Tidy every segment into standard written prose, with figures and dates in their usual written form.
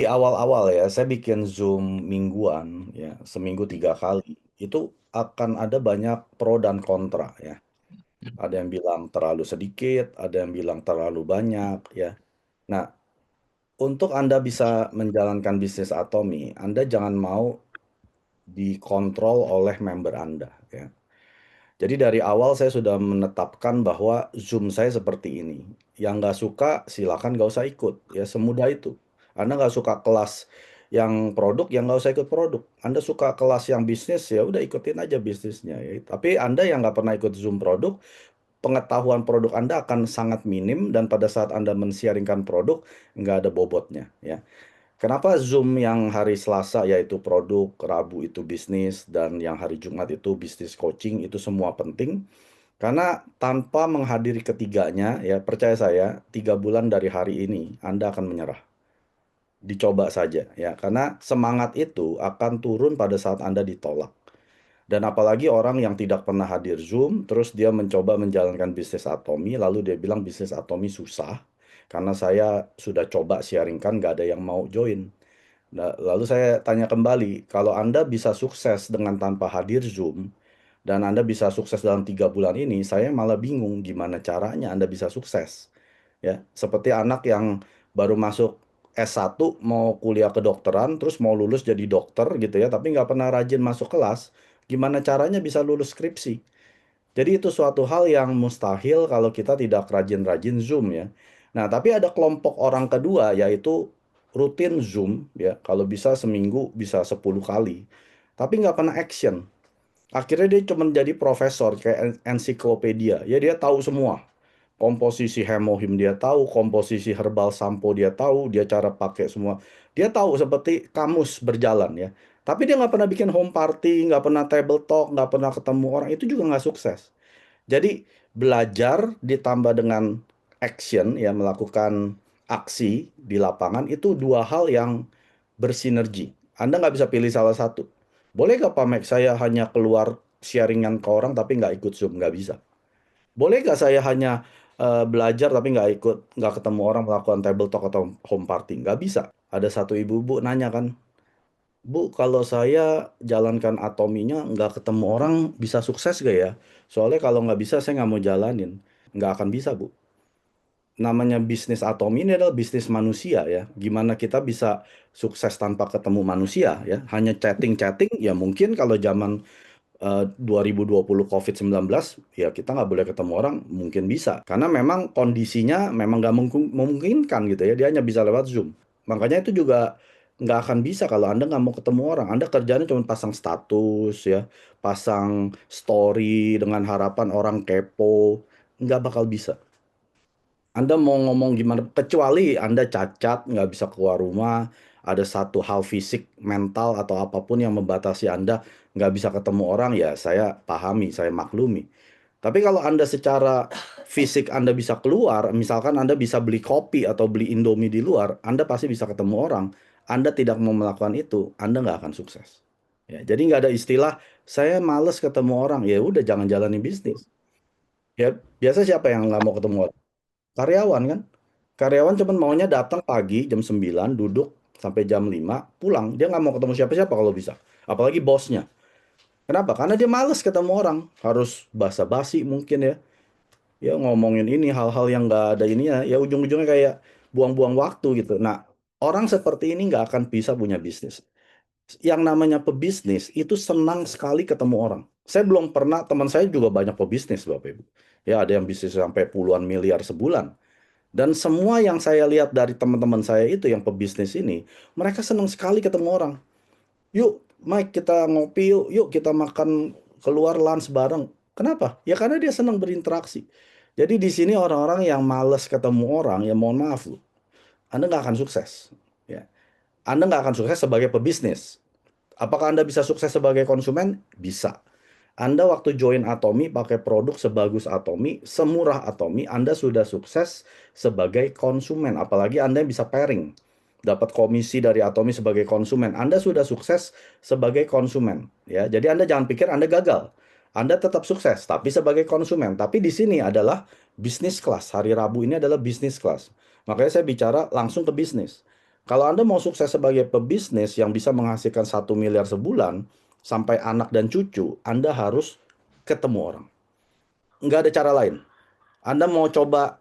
Di awal-awal ya, saya bikin Zoom mingguan, ya, seminggu 3 kali. Itu akan ada banyak pro dan kontra, ya. Ada yang bilang terlalu sedikit, ada yang bilang terlalu banyak, ya. Nah, untuk Anda bisa menjalankan bisnis Atomi, Anda jangan mau dikontrol oleh member Anda, ya. Jadi dari awal saya sudah menetapkan bahwa Zoom saya seperti ini. Yang nggak suka silakan nggak usah ikut. Ya semudah itu. Anda nggak suka kelas yang produk, yang nggak usah ikut produk. Anda suka kelas yang bisnis, ya udah ikutin aja bisnisnya. Ya. Tapi Anda yang nggak pernah ikut Zoom produk, pengetahuan produk Anda akan sangat minim dan pada saat Anda men-sharingkan produk, nggak ada bobotnya. Ya. Kenapa Zoom yang hari Selasa yaitu produk, Rabu itu bisnis, dan yang hari Jumat itu bisnis coaching itu semua penting? Karena tanpa menghadiri ketiganya, ya percaya saya, 3 bulan dari hari ini Anda akan menyerah. Dicoba saja, ya. Karena semangat itu akan turun pada saat Anda ditolak. Dan apalagi orang yang tidak pernah hadir Zoom, terus dia mencoba menjalankan bisnis Atomi, lalu dia bilang bisnis Atomi susah, karena saya sudah coba sharingkan, nggak ada yang mau join. Nah, lalu saya tanya kembali, kalau Anda bisa sukses dengan tanpa hadir Zoom, dan Anda bisa sukses dalam 3 bulan ini, saya malah bingung gimana caranya Anda bisa sukses. Ya, seperti anak yang baru masuk S1 mau kuliah kedokteran, terus mau lulus jadi dokter gitu ya, tapi nggak pernah rajin masuk kelas, gimana caranya bisa lulus skripsi? Jadi itu suatu hal yang mustahil kalau kita tidak rajin-rajin Zoom ya. Nah, tapi ada kelompok orang kedua yaitu rutin Zoom ya. Kalau bisa seminggu bisa 10 kali. Tapi nggak pernah action. Akhirnya dia cuma jadi profesor kayak ensiklopedia. Ya dia tahu semua. Komposisi hemohim dia tahu, komposisi herbal sampo dia tahu, dia cara pakai semua. Dia tahu seperti kamus berjalan ya. Tapi dia nggak pernah bikin home party, nggak pernah table talk, nggak pernah ketemu orang. Itu juga nggak sukses. Jadi belajar ditambah dengan action ya melakukan aksi di lapangan itu dua hal yang bersinergi. Anda nggak bisa pilih salah satu. Boleh nggak Pak Max saya hanya keluar sharingan ke orang tapi nggak ikut Zoom? Nggak bisa. Boleh nggak saya hanya belajar tapi nggak ikut, nggak ketemu orang melakukan table talk atau home party? Nggak bisa. Ada satu ibu-ibu nanya kan, Bu, kalau saya jalankan atominya nggak ketemu orang bisa sukses gak ya? Soalnya kalau nggak bisa saya nggak mau jalanin. Nggak akan bisa, Bu. Namanya bisnis atomi ini adalah bisnis manusia ya. Gimana kita bisa sukses tanpa ketemu manusia ya? Hanya chatting-chatting ya mungkin kalau zaman 2020 COVID-19 ya kita nggak boleh ketemu orang mungkin bisa. Karena memang kondisinya memang nggak memungkinkan gitu ya. Dia hanya bisa lewat Zoom. Makanya itu juga nggak akan bisa kalau Anda nggak mau ketemu orang. Anda kerjanya cuma pasang status ya, pasang story dengan harapan orang kepo. Nggak bakal bisa. Anda mau ngomong gimana, kecuali Anda cacat, nggak bisa keluar rumah, ada satu hal fisik, mental, atau apapun yang membatasi Anda nggak bisa ketemu orang, ya saya pahami, saya maklumi. Tapi kalau Anda secara fisik Anda bisa keluar, misalkan Anda bisa beli kopi atau beli Indomie di luar, Anda pasti bisa ketemu orang. Anda tidak mau melakukan itu, Anda nggak akan sukses. Ya, jadi nggak ada istilah, saya males ketemu orang, ya udah jangan jalani bisnis. Ya, biasa siapa yang nggak mau ketemu orang? Karyawan kan? Karyawan cuman maunya datang pagi jam 9 duduk sampai jam 5 pulang. Dia nggak mau ketemu siapa-siapa kalau bisa. Apalagi bosnya. Kenapa? Karena dia males ketemu orang. Harus basa-basi mungkin ya. Ya ngomongin ini hal-hal yang nggak ada ini ya. Ya ujung-ujungnya kayak buang-buang waktu gitu. Nah, orang seperti ini nggak akan bisa punya bisnis. Yang namanya pebisnis itu senang sekali ketemu orang. Saya belum pernah, teman saya juga banyak pebisnis Bapak Ibu. Ya ada yang bisnis sampai puluhan miliar sebulan. Dan semua yang saya lihat dari teman-teman saya itu yang pebisnis ini, mereka senang sekali ketemu orang. Yuk, Mike, kita ngopi yuk, yuk kita makan keluar lunch bareng. Kenapa? Ya karena dia senang berinteraksi. Jadi di sini orang-orang yang males ketemu orang, ya mohon maaf loh, Anda nggak akan sukses. Ya. Anda nggak akan sukses sebagai pebisnis. Apakah Anda bisa sukses sebagai konsumen? Bisa. Anda waktu join Atomi pakai produk sebagus Atomi, semurah Atomi, Anda sudah sukses sebagai konsumen. Apalagi Anda bisa pairing. Dapat komisi dari Atomi sebagai konsumen. Anda sudah sukses sebagai konsumen. Ya, jadi Anda jangan pikir Anda gagal. Anda tetap sukses, tapi sebagai konsumen. Tapi di sini adalah bisnis kelas. Hari Rabu ini adalah bisnis kelas. Makanya saya bicara langsung ke bisnis. Kalau Anda mau sukses sebagai pebisnis yang bisa menghasilkan 1 miliar sebulan, sampai anak dan cucu, Anda harus ketemu orang. Nggak ada cara lain. Anda mau coba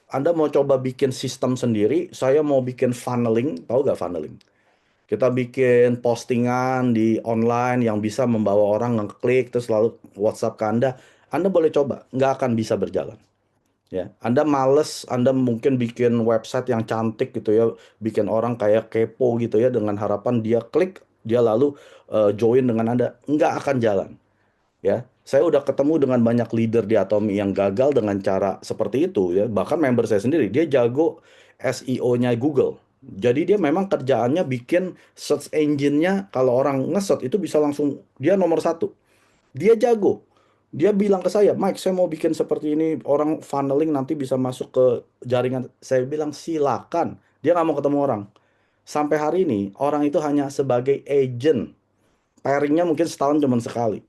Anda mau coba bikin sistem sendiri, saya mau bikin funneling, tahu nggak funneling? Kita bikin postingan di online yang bisa membawa orang ngeklik terus lalu WhatsApp ke Anda boleh coba, nggak akan bisa berjalan. Ya, Anda males, Anda mungkin bikin website yang cantik gitu ya, bikin orang kayak kepo gitu ya, dengan harapan dia klik, dia lalu join dengan Anda, nggak akan jalan. Ya, saya udah ketemu dengan banyak leader di Atomi yang gagal dengan cara seperti itu ya. Bahkan member saya sendiri, dia jago SEO-nya Google. Jadi dia memang kerjaannya bikin search engine-nya kalau orang nge-search itu bisa langsung dia nomor satu. Dia jago. Dia bilang ke saya, Mike, saya mau bikin seperti ini, orang funneling nanti bisa masuk ke jaringan. Saya bilang silakan. Dia nggak mau ketemu orang. Sampai hari ini orang itu hanya sebagai agent. Pairingnya mungkin setahun cuma sekali.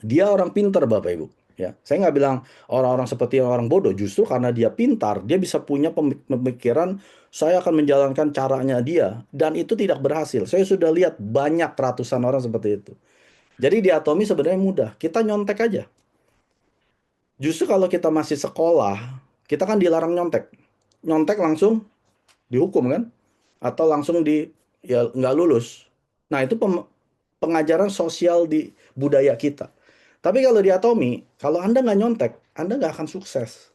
Dia orang pintar, Bapak Ibu. Ya, saya nggak bilang orang-orang seperti orang bodoh. Justru karena dia pintar, dia bisa punya pemikiran, saya akan menjalankan caranya dia. Dan itu tidak berhasil. Saya sudah lihat banyak ratusan orang seperti itu. Jadi di Atomi sebenarnya mudah. Kita nyontek aja. Justru kalau kita masih sekolah, kita kan dilarang nyontek. Nyontek langsung dihukum kan? Atau langsung ya nggak lulus. Nah itu pengajaran sosial di budaya kita. Tapi kalau di Atomi, kalau Anda nggak nyontek, Anda nggak akan sukses.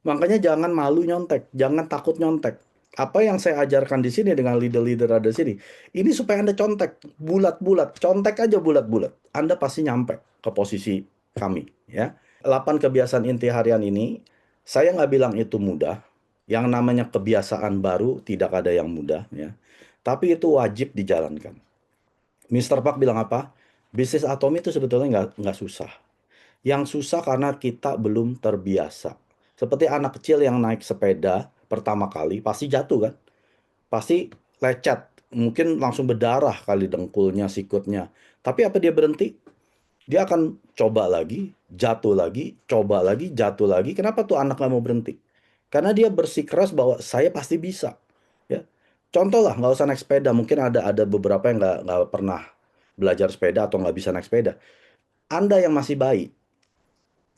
Makanya jangan malu nyontek, jangan takut nyontek. Apa yang saya ajarkan di sini dengan leader-leader ada di sini, ini supaya Anda contek, bulat-bulat, contek aja bulat-bulat. Anda pasti nyampe ke posisi kami, ya. 8 kebiasaan inti harian ini, saya nggak bilang itu mudah. Yang namanya kebiasaan baru tidak ada yang mudah, ya. Tapi itu wajib dijalankan. Mister Park bilang apa? Bisnis Atomi itu sebetulnya nggak susah. Yang susah karena kita belum terbiasa. Seperti anak kecil yang naik sepeda pertama kali, pasti jatuh kan? Pasti lecet. Mungkin langsung berdarah kali dengkulnya, sikutnya. Tapi apa dia berhenti? Dia akan coba lagi, jatuh lagi, coba lagi, jatuh lagi. Kenapa tuh anak nggak mau berhenti? Karena dia bersikeras bahwa saya pasti bisa. Ya, contoh lah, nggak usah naik sepeda. Mungkin ada beberapa yang nggak pernah belajar sepeda atau nggak bisa naik sepeda. Anda yang masih bayi,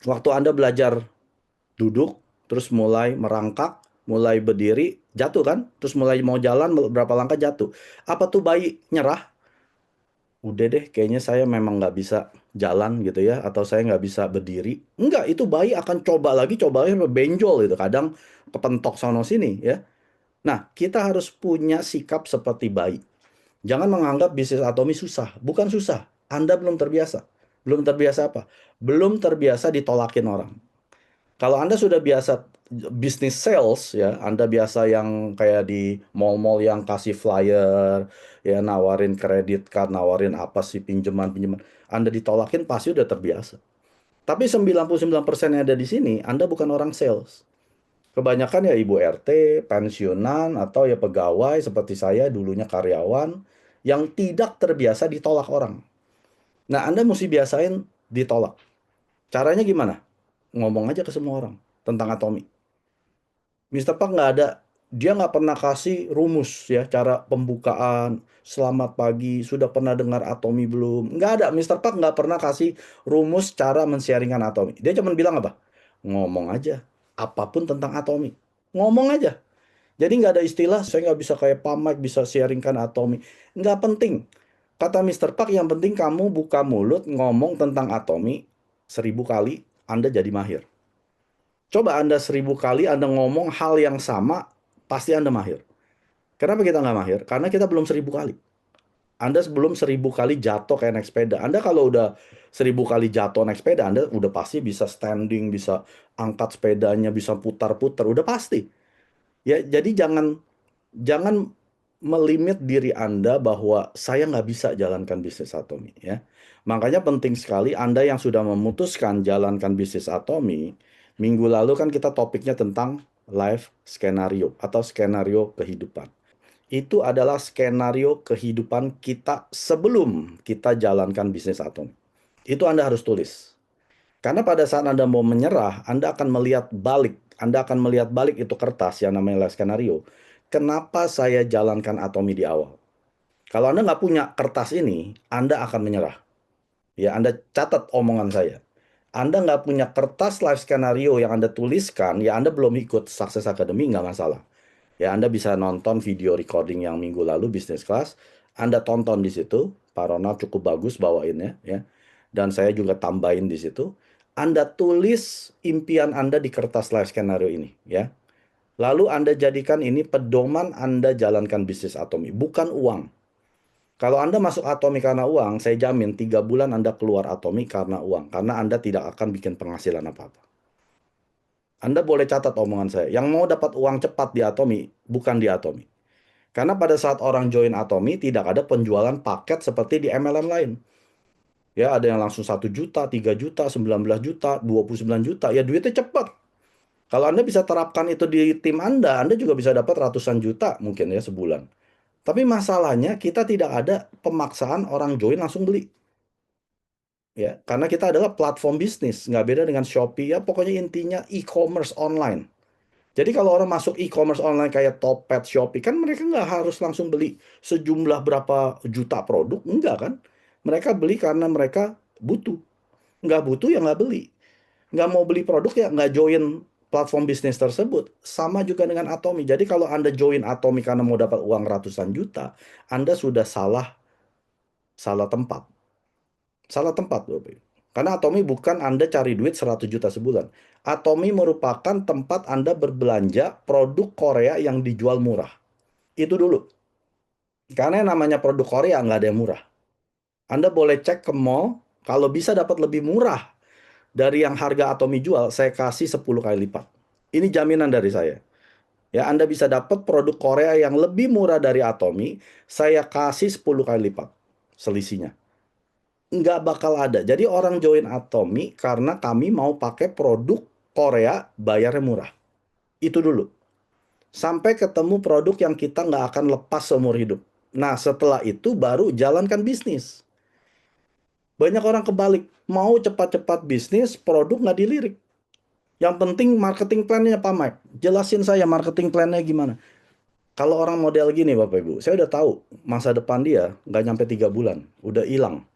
waktu Anda belajar duduk, terus mulai merangkak, mulai berdiri, jatuh kan? Terus mulai mau jalan, berapa langkah jatuh. Apa tuh bayi nyerah? Udah deh, kayaknya saya memang nggak bisa jalan gitu ya, atau saya nggak bisa berdiri. Enggak, itu bayi akan coba lagi, benjol gitu. Kadang kepentok sono sini ya. Nah, kita harus punya sikap seperti bayi. Jangan menganggap bisnis Atomi susah. Bukan susah. Anda belum terbiasa. Belum terbiasa apa? Belum terbiasa ditolakin orang. Kalau Anda sudah biasa bisnis sales ya, Anda biasa yang kayak di mall-mall yang kasih flyer, ya nawarin kredit card, nawarin apa sih pinjaman-pinjaman. Anda ditolakin pasti udah terbiasa. Tapi 99% yang ada di sini, Anda bukan orang sales. Kebanyakan ya ibu RT, pensiunan, atau ya pegawai seperti saya dulunya karyawan yang tidak terbiasa ditolak orang. Nah, Anda mesti biasain ditolak. Caranya gimana? Ngomong aja ke semua orang tentang Atomi. Mister Park nggak ada, dia nggak pernah kasih rumus ya, cara pembukaan, selamat pagi, sudah pernah dengar Atomi belum? Nggak ada, Mister Park nggak pernah kasih rumus cara men-sharingkan Atomi. Dia cuma bilang apa? Ngomong aja, apapun tentang Atomi. Ngomong aja. Jadi nggak ada istilah, saya nggak bisa kayak Pak Mike bisa sharingkan Atomi. Nggak penting. Kata Mister Park, yang penting kamu buka mulut ngomong tentang Atomi 1.000 kali, Anda jadi mahir. Coba Anda 1.000 kali Anda ngomong hal yang sama, pasti Anda mahir. Kenapa kita nggak mahir? Karena kita belum 1.000 kali. Anda sebelum 1.000 kali jatuh kayak naik sepeda. Anda kalau udah 1.000 kali jatuh naik sepeda, Anda udah pasti bisa standing, bisa angkat sepedanya, bisa putar-putar, udah pasti. Ya, jadi jangan jangan melimit diri Anda bahwa saya nggak bisa jalankan bisnis Atomi ya. Makanya penting sekali Anda yang sudah memutuskan jalankan bisnis Atomi, minggu lalu kan kita topiknya tentang life skenario atau skenario kehidupan. Itu adalah skenario kehidupan kita sebelum kita jalankan bisnis Atomi. Itu Anda harus tulis. Karena pada saat Anda mau menyerah, Anda akan melihat balik. Anda akan melihat balik itu kertas yang namanya life skenario. kenapa saya jalankan Atomi di awal. Kalau Anda nggak punya kertas ini, Anda akan menyerah. Ya, Anda catat omongan saya. Anda nggak punya kertas live skenario yang Anda tuliskan, ya Anda belum ikut Success Academy, nggak masalah. Ya, Anda bisa nonton video recording yang minggu lalu, Business Class. Anda tonton di situ, Pak Ronald cukup bagus bawainnya, ya. Dan saya juga tambahin di situ. Anda tulis impian Anda di kertas live skenario ini, ya. Lalu Anda jadikan ini pedoman Anda jalankan bisnis Atomi, bukan uang. Kalau Anda masuk Atomi karena uang, saya jamin 3 bulan Anda keluar Atomi karena uang. Karena Anda tidak akan bikin penghasilan apa-apa. Anda boleh catat omongan saya. Yang mau dapat uang cepat di Atomi, bukan di Atomi. Karena pada saat orang join Atomi, tidak ada penjualan paket seperti di MLM lain. Ya, ada yang langsung 1 juta, 3 juta, 19 juta, 29 juta. Ya, duitnya cepat. Kalau Anda bisa terapkan itu di tim Anda juga bisa dapat ratusan juta mungkin ya sebulan. Tapi masalahnya kita tidak ada pemaksaan orang join langsung beli. Ya, karena kita adalah platform bisnis, nggak beda dengan Shopee ya, pokoknya intinya e-commerce online. Jadi kalau orang masuk e-commerce online kayak Topet, Shopee, kan mereka nggak harus langsung beli sejumlah berapa juta produk, enggak kan? Mereka beli karena mereka butuh. Nggak butuh ya nggak beli. Nggak mau beli produk ya nggak join platform bisnis tersebut. Sama juga dengan Atomi. Jadi kalau Anda join Atomi karena mau dapat uang ratusan juta, Anda sudah salah salah tempat. Salah tempat, Bapak Ibu. Karena Atomi bukan Anda cari duit 100 juta sebulan. Atomi merupakan tempat Anda berbelanja produk Korea yang dijual murah. Itu dulu. Karena yang namanya produk Korea nggak ada yang murah. Anda boleh cek ke mall, kalau bisa dapat lebih murah dari yang harga Atomi jual, saya kasih 10 kali lipat. Ini jaminan dari saya. Ya, Anda bisa dapat produk Korea yang lebih murah dari Atomi, saya kasih 10 kali lipat selisihnya. Nggak bakal ada. Jadi orang join Atomi karena kami mau pakai produk Korea bayarnya murah. Itu dulu. Sampai ketemu produk yang kita nggak akan lepas seumur hidup. Nah, setelah itu baru jalankan bisnis. Banyak orang kebalik. Mau cepat-cepat bisnis, produk nggak dilirik. Yang penting marketing plan-nya Pak Mike. Jelasin saya marketing plan-nya gimana. Kalau orang model gini Bapak Ibu, saya udah tahu masa depan dia nggak nyampe 3 bulan. Udah hilang.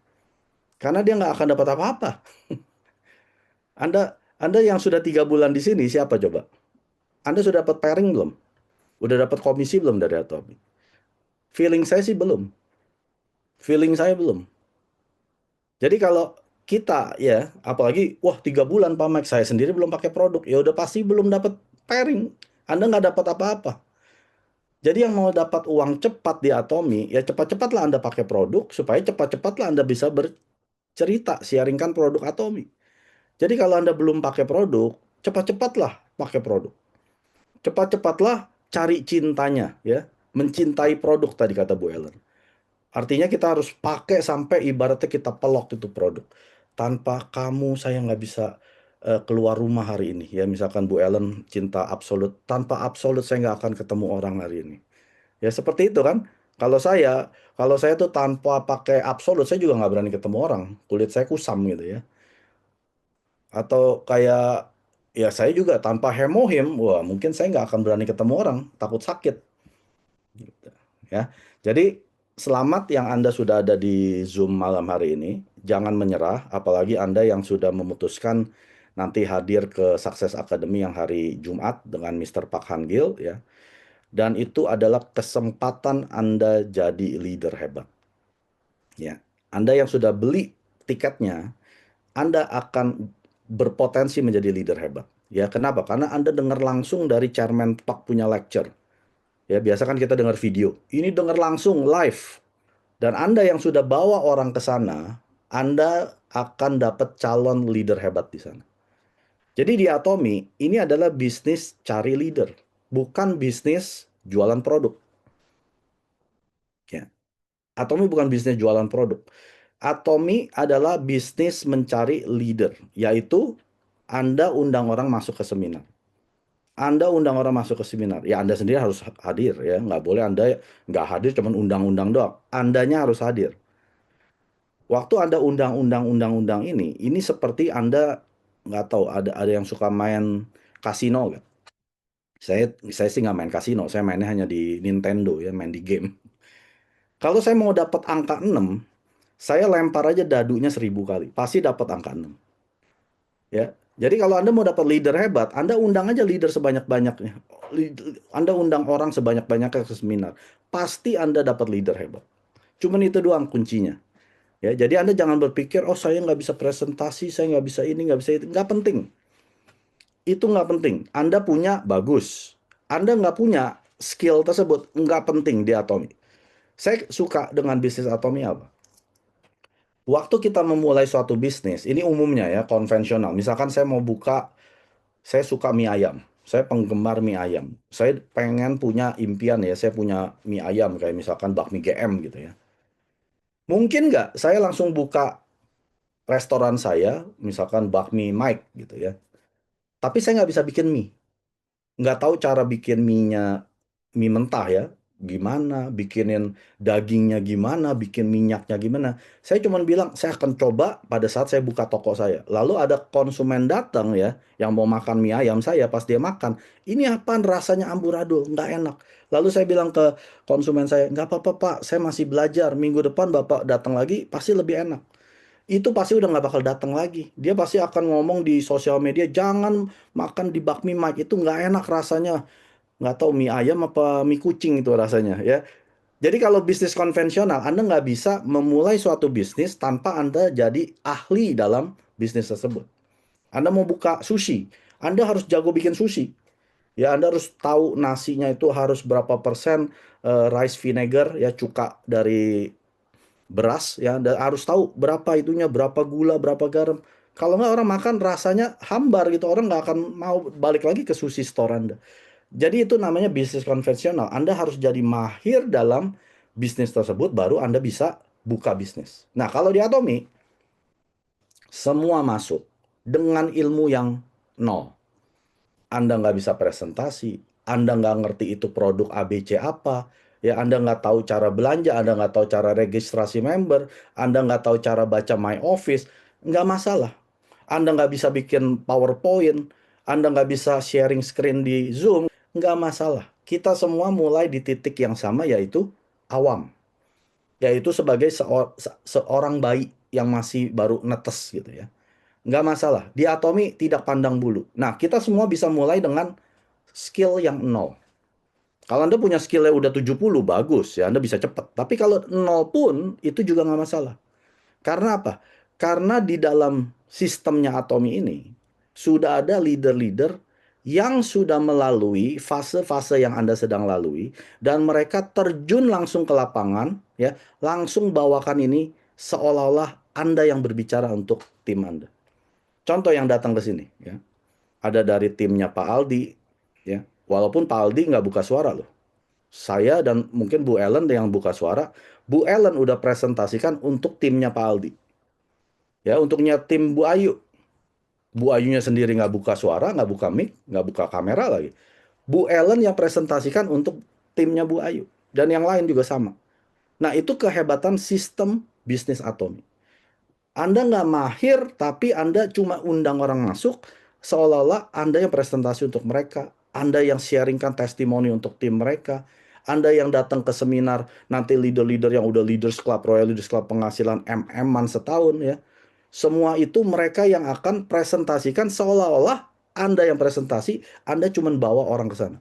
Karena dia nggak akan dapat apa-apa. Anda yang sudah 3 bulan di sini, siapa coba? Anda sudah dapat pairing belum? Udah dapat komisi belum dari Atomi? Feeling saya sih belum. Feeling saya belum. Jadi kalau kita ya, apalagi, wah 3 bulan Pak Max, saya sendiri belum pakai produk, ya udah pasti belum dapat pairing. Anda nggak dapat apa-apa. Jadi yang mau dapat uang cepat di Atomi, ya cepat-cepatlah Anda pakai produk, supaya cepat-cepatlah Anda bisa bercerita, sharingkan produk Atomi. Jadi kalau Anda belum pakai produk, cepat-cepatlah pakai produk. Cepat-cepatlah cari cintanya, ya. Mencintai produk tadi kata Bu Ellen. Artinya kita harus pakai sampai ibaratnya kita pelok itu produk. Tanpa kamu saya nggak bisa keluar rumah hari ini. Ya misalkan Bu Ellen cinta absolut. Tanpa absolut saya nggak akan ketemu orang hari ini. Ya seperti itu kan. Kalau saya tuh tanpa pakai absolut saya juga nggak berani ketemu orang. Kulit saya kusam gitu ya. Atau kayak ya saya juga tanpa hemohim, wah mungkin saya nggak akan berani ketemu orang, takut sakit. Gitu. Ya, jadi selamat yang Anda sudah ada di Zoom malam hari ini. Jangan menyerah, apalagi Anda yang sudah memutuskan nanti hadir ke Success Academy yang hari Jumat dengan Mr. Park Han Gil ya. Dan itu adalah kesempatan Anda jadi leader hebat. Ya, Anda yang sudah beli tiketnya, Anda akan berpotensi menjadi leader hebat. Ya, kenapa? Karena Anda dengar langsung dari Chairman Park punya lecture. Ya, biasa kan kita dengar video. Ini dengar langsung live. Dan Anda yang sudah bawa orang ke sana, Anda akan dapat calon leader hebat di sana. Jadi di Atomi, ini adalah bisnis cari leader, bukan bisnis jualan produk. Ya. Atomi bukan bisnis jualan produk. Atomi adalah bisnis mencari leader, yaitu Anda undang orang masuk ke seminar. Anda undang orang masuk ke seminar, ya Anda sendiri harus hadir ya, nggak boleh Anda nggak hadir cuman undang-undang doang. Andanya harus hadir. Waktu Anda undang-undang ini seperti Anda nggak tahu ada yang suka main kasino nggak? Saya sih nggak main kasino, saya mainnya hanya di Nintendo ya, main di game. Kalau saya mau dapat angka 6, saya lempar aja dadunya 1.000 kali, pasti dapat angka 6. Ya. Jadi kalau Anda mau dapat leader hebat, Anda undang aja leader sebanyak-banyaknya. Anda undang orang sebanyak-banyaknya ke seminar. Pasti Anda dapat leader hebat. Cuman itu doang kuncinya. Ya, jadi Anda jangan berpikir, oh saya nggak bisa presentasi, saya nggak bisa ini, nggak bisa itu. Nggak penting. Itu nggak penting. Anda punya, bagus. Anda nggak punya skill tersebut, nggak penting di Atomi. Saya suka dengan bisnis Atomi apa? Waktu kita memulai suatu bisnis, ini umumnya ya, konvensional. Misalkan saya mau buka, saya suka mie ayam. Saya penggemar mie ayam. Saya pengen punya impian ya, saya punya mie ayam kayak misalkan bakmi GM gitu ya. Mungkin nggak saya langsung buka restoran saya, misalkan bakmi Mike gitu ya. Tapi saya nggak bisa bikin mie. Nggak tahu cara bikin mie-nya, mie mentah ya. Gimana, bikinin dagingnya gimana, bikin minyaknya gimana. Saya cuma bilang, saya akan coba pada saat saya buka toko saya. Lalu ada konsumen datang ya, yang mau makan mie ayam saya, pas dia makan, ini apaan rasanya amburadul, nggak enak. Lalu saya bilang ke konsumen saya, nggak apa-apa Pak, saya masih belajar. Minggu depan Bapak datang lagi, pasti lebih enak. Itu pasti udah nggak bakal datang lagi. Dia pasti akan ngomong di sosial media, jangan makan di bakmi Mike, itu nggak enak rasanya. Nggak tahu mie ayam apa mie kucing itu rasanya ya. Jadi kalau bisnis konvensional, Anda nggak bisa memulai suatu bisnis tanpa Anda jadi ahli dalam bisnis tersebut. Anda mau buka sushi, Anda harus jago bikin sushi. Ya, Anda harus tahu nasinya itu harus berapa persen rice vinegar, ya cuka dari beras ya, dan harus tahu berapa itunya, berapa gula, berapa garam. Kalau nggak orang makan rasanya hambar gitu, orang nggak akan mau balik lagi ke sushi store Anda. Jadi itu namanya bisnis konvensional. Anda harus jadi mahir dalam bisnis tersebut, baru Anda bisa buka bisnis. Nah, kalau di Atomi, semua masuk dengan ilmu yang nol. Anda nggak bisa presentasi, Anda nggak ngerti itu produk ABC apa, ya Anda nggak tahu cara belanja, Anda nggak tahu cara registrasi member, Anda nggak tahu cara baca My Office, nggak masalah. Anda nggak bisa bikin PowerPoint, Anda nggak bisa sharing screen di Zoom, nggak masalah. Kita semua mulai di titik yang sama, yaitu awam. Yaitu sebagai seorang bayi yang masih baru netes gitu ya. Nggak masalah. Di Atomi tidak pandang bulu. Nah, kita semua bisa mulai dengan skill yang nol. Kalau Anda punya skill yang udah 70, bagus ya, Anda bisa cepat. Tapi kalau nol pun, itu juga nggak masalah. Karena apa? Karena di dalam sistemnya Atomi ini, sudah ada leader-leader yang sudah melalui fase-fase yang Anda sedang lalui, dan mereka terjun langsung ke lapangan, ya, langsung bawakan ini seolah-olah Anda yang berbicara untuk tim Anda. Contoh yang datang ke sini, ya, ada dari timnya Pak Aldi, ya, walaupun Pak Aldi nggak buka suara loh. Saya dan mungkin Bu Ellen yang buka suara. Bu Ellen udah presentasikan untuk timnya Pak Aldi. Ya, untuknya tim Bu Ayu. Bu Ayunya sendiri nggak buka suara, nggak buka mic, nggak buka kamera lagi. Bu Ellen yang presentasikan untuk timnya Bu Ayu. Dan yang lain juga sama. Nah, itu kehebatan sistem bisnis Atomi. Anda nggak mahir, tapi Anda cuma undang orang masuk, seolah-olah Anda yang presentasi untuk mereka, Anda yang sharingkan testimoni untuk tim mereka, Anda yang datang ke seminar, nanti leader-leader yang udah Leaders Club, Royal Leaders Club penghasilan MM-an setahun ya. Semua itu mereka yang akan presentasikan seolah-olah Anda yang presentasi, Anda cuma bawa orang ke sana.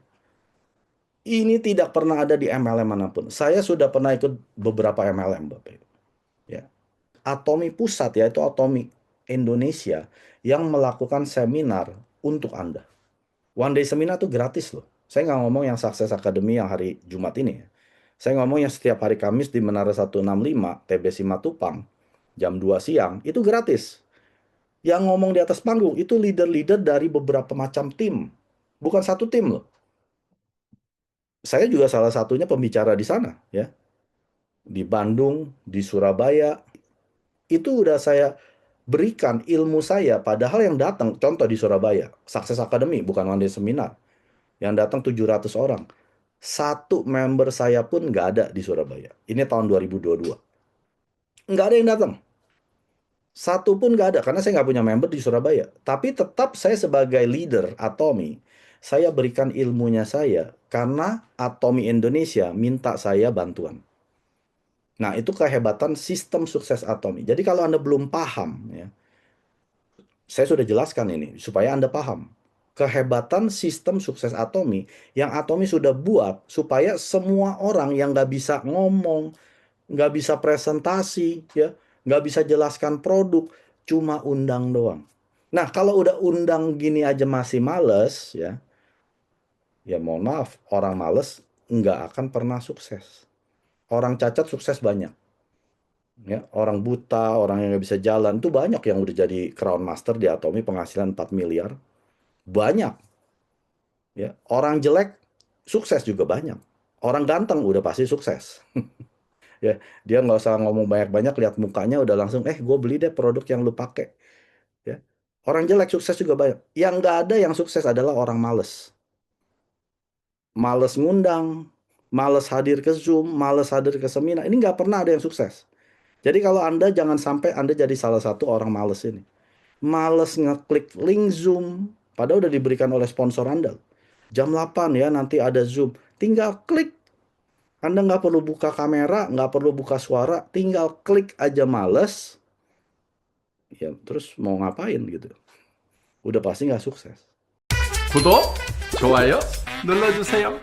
Ini tidak pernah ada di MLM manapun. Saya sudah pernah ikut beberapa MLM, Bapak Ibu. Ya. Atomi Pusat, yaitu Atomi Indonesia, yang melakukan seminar untuk Anda. One day seminar itu gratis loh. Saya nggak ngomong yang Success Academy yang hari Jumat ini ya. Saya ngomong yang setiap hari Kamis di Menara 165, TB Simatupang, jam 2 siang, itu gratis. Yang ngomong di atas panggung, itu leader-leader dari beberapa macam tim. Bukan satu tim loh. Saya juga salah satunya pembicara di sana ya. Di Bandung, di Surabaya, itu udah saya berikan ilmu saya, padahal yang datang, contoh di Surabaya, Success Academy, bukan one day seminar, yang datang 700 orang. Satu member saya pun nggak ada di Surabaya. Ini tahun 2022. Nggak ada yang datang. Satu pun nggak ada, karena saya nggak punya member di Surabaya. Tapi tetap saya sebagai leader Atomi, Saya berikan ilmunya saya karena Atomi Indonesia minta saya bantuan. Nah, itu kehebatan sistem sukses Atomi. Jadi kalau Anda belum paham, ya, saya sudah jelaskan ini supaya Anda paham. Kehebatan sistem sukses Atomi yang Atomi sudah buat supaya semua orang yang nggak bisa ngomong, nggak bisa presentasi, ya, nggak bisa jelaskan produk, cuma undang doang. Nah, kalau udah undang gini aja masih males, ya, ya mohon maaf, orang males nggak akan pernah sukses. Orang cacat sukses banyak. Ya, orang buta, orang yang nggak bisa jalan, itu banyak yang udah jadi Crown Master di Atomi, penghasilan 4 miliar. Banyak. Ya, orang jelek, sukses juga banyak. Orang ganteng udah pasti sukses. Ya, dia nggak usah ngomong banyak-banyak, lihat mukanya udah langsung, gue beli deh produk yang lu pakai. Ya. Orang jelek sukses juga banyak. Yang nggak ada yang sukses adalah orang males. Males ngundang, males hadir ke Zoom, males hadir ke seminar. Ini nggak pernah ada yang sukses. Jadi kalau Anda jangan sampai Anda jadi salah satu orang males ini. Males ngeklik link Zoom, padahal udah diberikan oleh sponsor Anda. Jam 8 ya nanti ada Zoom. Tinggal klik. Anda nggak perlu buka kamera, nggak perlu buka suara, tinggal klik aja males. Ya, terus mau ngapain gitu. Udah pasti nggak sukses. 구독, 좋아요 눌러주세요.